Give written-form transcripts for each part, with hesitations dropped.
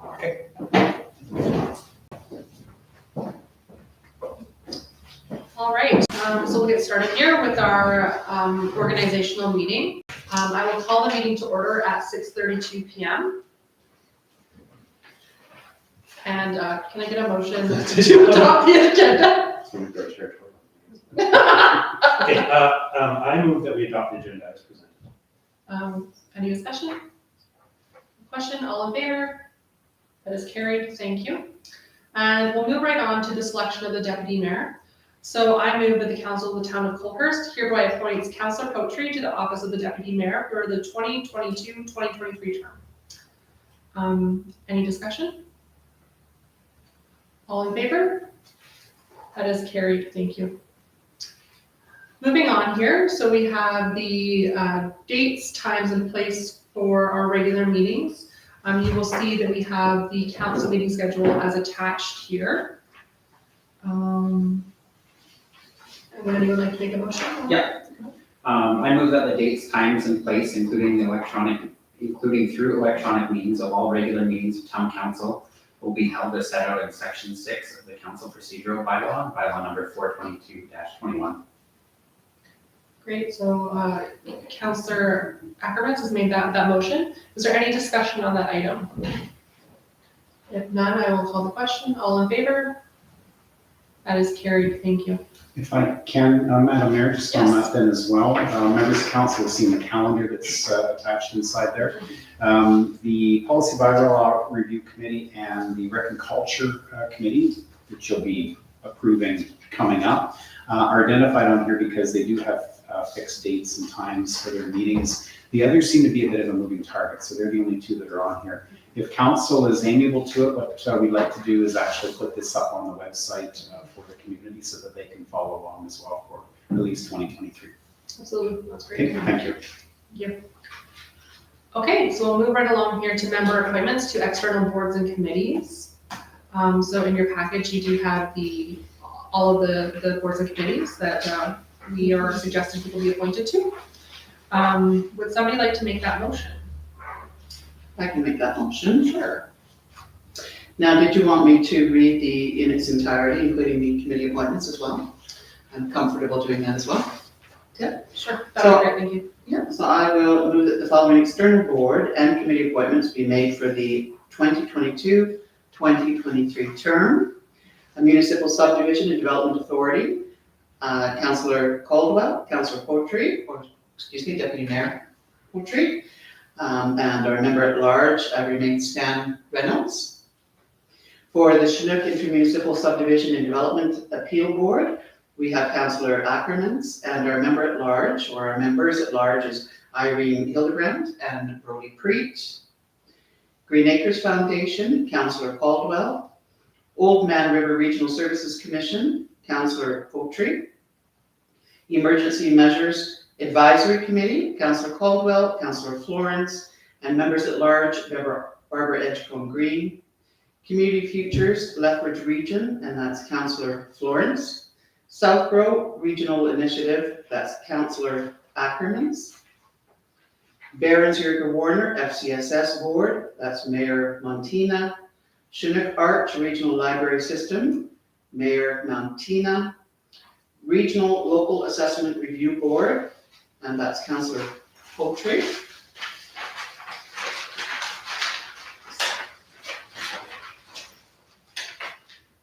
Okay. All right, so we'll get started here with our organizational meeting. I will call the meeting to order at 6:32 p.m. And can I get a motion to adopt the agenda? Okay, I move that we adopt the agenda as presented. Any discussion? Question, all in favor? That is carried, thank you. And we'll move right on to the selection of the deputy mayor. So I move that the council of the town of Colehurst hereby appoints Councillor Poetry to the office of the deputy mayor for the 2022-2023 term. Any discussion? All in favor? That is carried, thank you. Moving on here, so we have the dates, times, and place for our regular meetings. You will see that we have the council meeting schedule as attached here. Would anyone like to make a motion? Yeah. I move that the dates, times, and place, including through electronic means of all regular meetings of town council, will be held as set out in section 6 of the council procedural bylaw, bylaw number 422-21. Great, so Councillor Ackermans has made that motion. Is there any discussion on that item? If none, I will call the question. All in favor? That is carried, thank you. If I can, Madam Mayor, just on Yes. that then as well, members of council have seen the calendar that's attached inside there. The Policy Bylaw Review Committee and the Rec and Culture Committee, which you'll be approving coming up, are identified on here because they do have fixed dates and times for their meetings. The others seem to be a bit of a moving target, so they're the only two that are on here. If council is amiable to it, what we'd like to do is actually put this up on the website for the community so that they can follow along as well for at least 2023. Absolutely, that's great. Okay, thank you. Yep. Okay, so we'll move right along here to member appointments to external boards and committees. So in your package, you do have all of the boards and committees that we are suggesting people be appointed to. Would somebody like to make that motion? I can make that motion. Sure. Now, did you want me to read in its entirety, including the committee appointments as well? I'm comfortable doing that as well. Yeah. Sure, that would be great, thank you. Yeah, so I will move that the following external board and committee appointments be made for the 2022-2023 term. A municipal subdivision and development authority, Councillor Caldwell, Councillor Poetry, Deputy Mayor Poetry, and our member at large remains Stan Reynolds. For the Chinook Intermunicipal Subdivision and Development Appeal Board, we have Councillor Ackermans, and our member at large, or our members at large, is Irene Hildebrand and Brody Preet. Green Acres Foundation, Councillor Caldwell. Old Man River Regional Services Commission, Councillor Poetry. Emergency Measures Advisory Committee, Councillor Caldwell, Councillor Florence, and members at large, Barbara Edgecombe Green. Community Futures, Lethbridge Region, and that's Councillor Florence. Southborough Regional Initiative, that's Councillor Ackermans. Barons Yerger Warner, FCSS Board, that's Mayor Montina. Chinook Arch Regional Library System, Mayor Montina. Regional Local Assessment Review Board, and that's Councillor Poetry.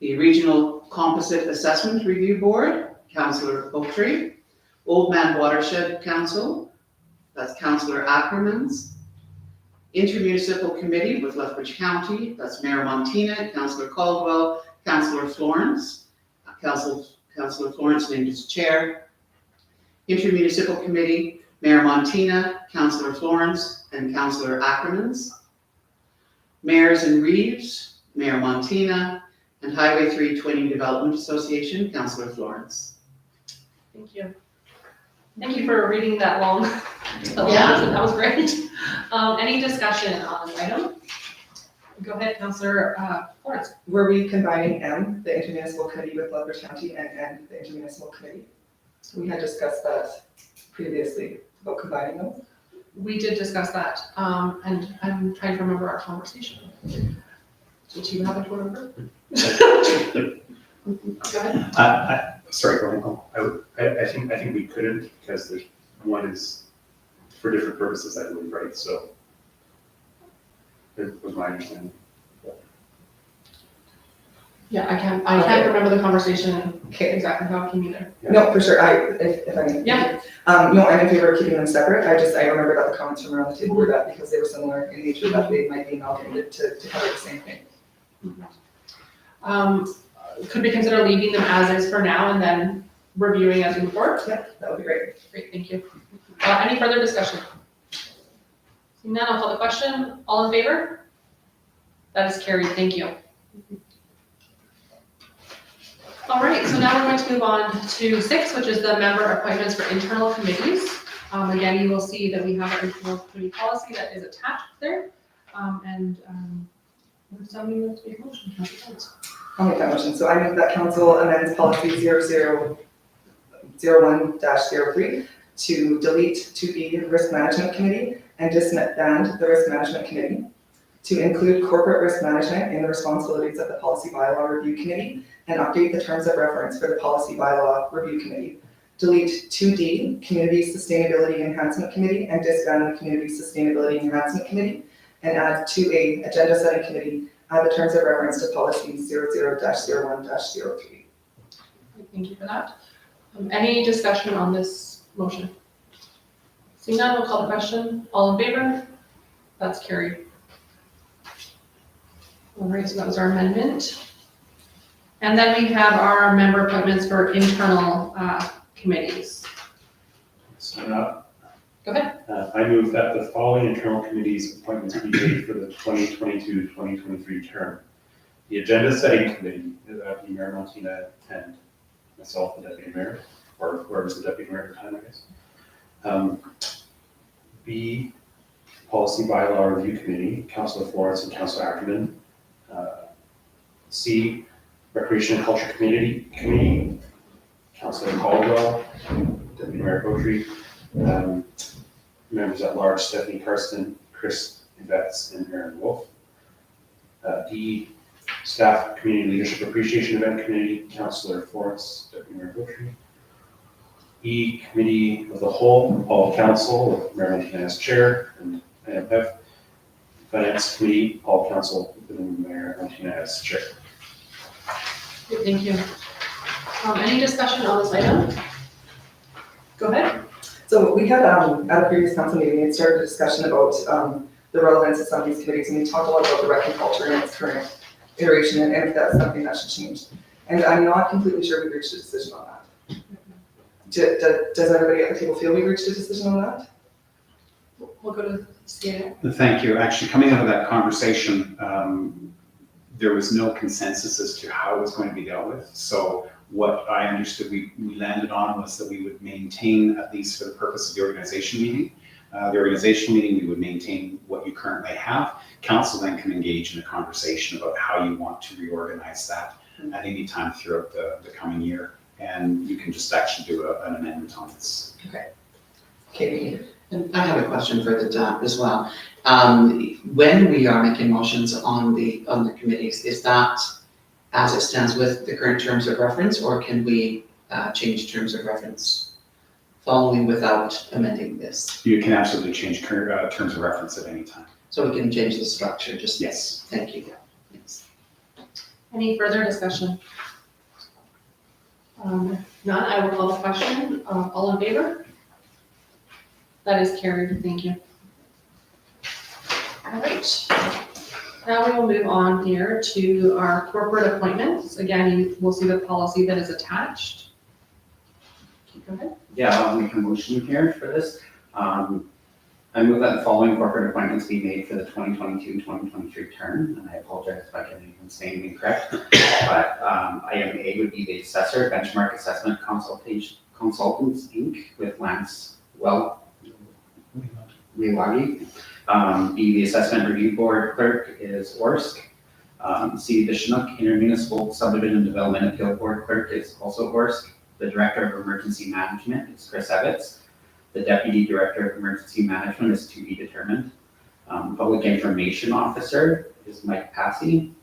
The Regional Composite Assessment Review Board, Councillor Poetry. Old Man Watershed Council, that's Councillor Ackermans. Intermunicipal Committee with Lethbridge County, that's Mayor Montina, Councillor Caldwell, Councillor Florence. Councillor Florence named as chair. Intermunicipal Committee, Mayor Montina, Councillor Florence, and Councillor Ackermans. Mayors and Reeves, Mayor Montina, and Highway 320 Development Association, Councillor Florence. Thank you. Thank you for reading that long. Yeah. That was great. Any discussion on this item? Go ahead, Councillor Florence. Were we combining M, the intermunicipal committee, with Lethbridge County, and N, the intermunicipal committee? We had discussed that previously about combining those. we did discuss that, and I'm trying to remember our conversation. Did you happen to remember? Go ahead. Sorry, go ahead. I think we couldn't because there's, one is for different purposes, I believe, right? So it was my understanding. Yeah, I can't remember the conversation exactly how it came either. No, for sure, if I may. Yeah. No, I'm in favor of keeping them separate, I remember that the comments from around the table were that because they were similar in nature, that they might be amalgamated to cover the same thing. Could we consider leaving them as is for now and then reviewing as we move forward? Yeah, that would be great. Great, thank you. Any further discussion? Seeing none, I'll call the question. All in favor? That is carried, thank you. All right, so now we're going to move on to 6, which is the member appointments for internal committees. Again, you will see that we have our internal committee policy that is attached there. Would somebody like to make a motion? I'll make that motion. So I move that council amends policy 0001-03 to delete 2B risk management committee and disband the risk management committee, to include corporate risk management in the responsibilities of the policy bylaw review committee and update the terms of reference for the policy bylaw review committee. Delete 2D community sustainability enhancement committee and disband the community sustainability enhancement committee, and add 2A agenda setting committee, add the terms of reference to policy 00-01-03. Thank you for that. Any discussion on this motion? Seeing none, we'll call the question. All in favor? That's carried. All right, so that was our amendment. And then we have our member appointments for internal committees. So, Go ahead. I move that the following internal committees appointments be made for the 2022-2023 term. The agenda setting committee, that would be Mayor Montina and myself, the deputy mayor, or whoever's the deputy mayor at the time, I guess. B, policy bylaw review committee, Councilor Florence and Councilor Ackerman. C, recreation and culture committee, Councilor Caldwell, deputy mayor Beautry. Members at large, Stephanie Karsten, Chris Betts, and Aaron Wolf. D, staff community leadership appreciation event committee, Councilor Florence, deputy mayor Beautry. E, committee of the whole, all council, with Mayor Montina as chair, and F, finance committee, all council, with Mayor Montina as chair. Good, thank you. Any discussion on this item? Go ahead. So we had, at a previous council meeting, we had started a discussion about the relevance of some of these committees, and we talked a lot about the rec and culture in its current iteration, and if that's something that should change. And I'm not completely sure we reached a decision on that. Does everybody at the table feel we reached a decision on that? We'll go to CA. Thank you. Actually, coming out of that conversation, there was no consensus as to how it was going to be dealt with. So what I understood we landed on was that we would maintain, at least for the purpose of the organization meeting, we would maintain what you currently have. Council then can engage in a conversation about how you want to reorganize that at any time throughout the coming year. And you can just actually do an amendment on this. Okay. And I have a question for the DAP as well. When we are making motions on the committees, is that as it stands with the current terms of reference, or can we change terms of reference following without amending this? You can absolutely change terms of reference at any time. So we can change the structure, just. Yes. Thank you. Yes. Any further discussion? None, I will call the question. All in favor? That is carried, thank you. All right. Now we will move on here to our corporate appointments. Again, you will see the policy that is attached. Go ahead. Yeah, I'll make a motion here for this. I move that the following corporate appointments be made for the 2022-2023 term, and I apologize if I get anyone's name incorrect. But item A would be the assessor, Benchmark Assessment Consultants Inc. with Lance Riwagi. B, the Assessment Review Board clerk is Orsk. C, the Chinook Intermunicipal Subdivision Development Appeal Board clerk is also Orsk. The Director of Emergency Management is Chris Evans. The Deputy Director of Emergency Management is to be determined. Public Information Officer is Mike Passy.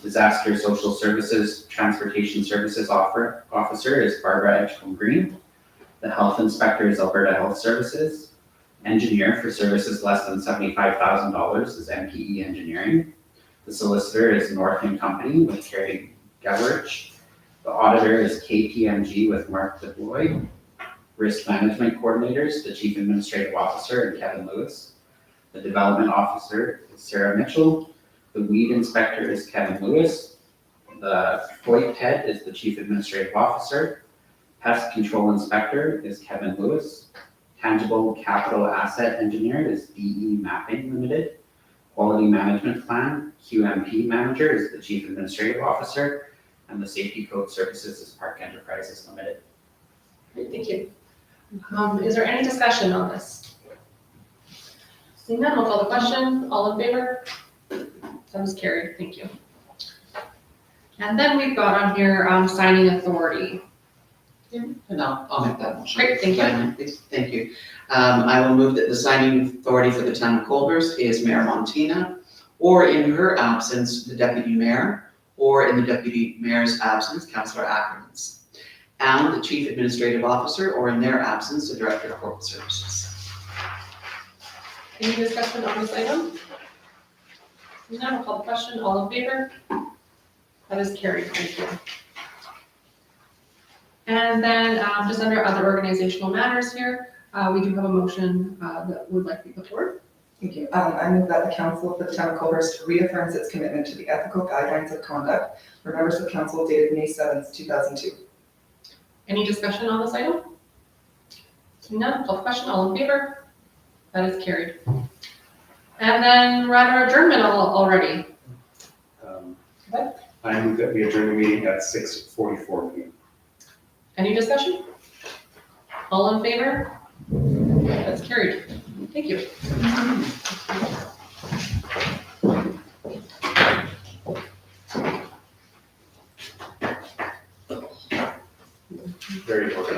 Disaster Social Services Transportation Services Officer is Barbara Edgecombe Green. The Health Inspector is Alberta Health Services. Engineer for services less than $75,000 is MPE Engineering. The Solicitor is North and Company with Carrie Gevrich. The Auditor is KPMG with Mark DeBloy. Risk Management Coordinators, the Chief Administrative Officer and Kevin Lewis. The Development Officer is Sarah Mitchell. The Weed Inspector is Kevin Lewis. The FOIP Head is the Chief Administrative Officer. Pest Control Inspector is Kevin Lewis. Tangible Capital Asset Engineer is DE Mapping Limited. Quality Management Plan, QMP Manager is the Chief Administrative Officer. And the Safety Code Services is Park Enterprises Limited. Great, thank you. Is there any discussion on this? Seeing none, we'll call the question. All in favor? That was carried, thank you. And then we've got on here, signing authority. And I'll make that motion. Great, thank you. Diane, please. Thank you. I will move that the signing authority for the town of Colborne is Mayor Montina, or in her absence, the Deputy Mayor, or in the Deputy Mayor's absence, Councillor Ackermans, and the Chief Administrative Officer, or in their absence, the Director of Corporate Services. Any discussion on this item? Seeing none, we'll call the question. All in favor? That is carried, thank you. And then, just under other organizational matters here, we do have a motion that would like to be put forward. Thank you. I move that the council for the town of Colhurst reaffirms its commitment to the ethical guidelines of conduct for members of council dated May 7th, 2002. Any discussion on this item? Seeing none, call the question. All in favor? That is carried. And then we're at our adjournment already. I move that we adjourn the meeting at 6:44 p.m. Any discussion? All in favor? That's carried. Thank you. Very important.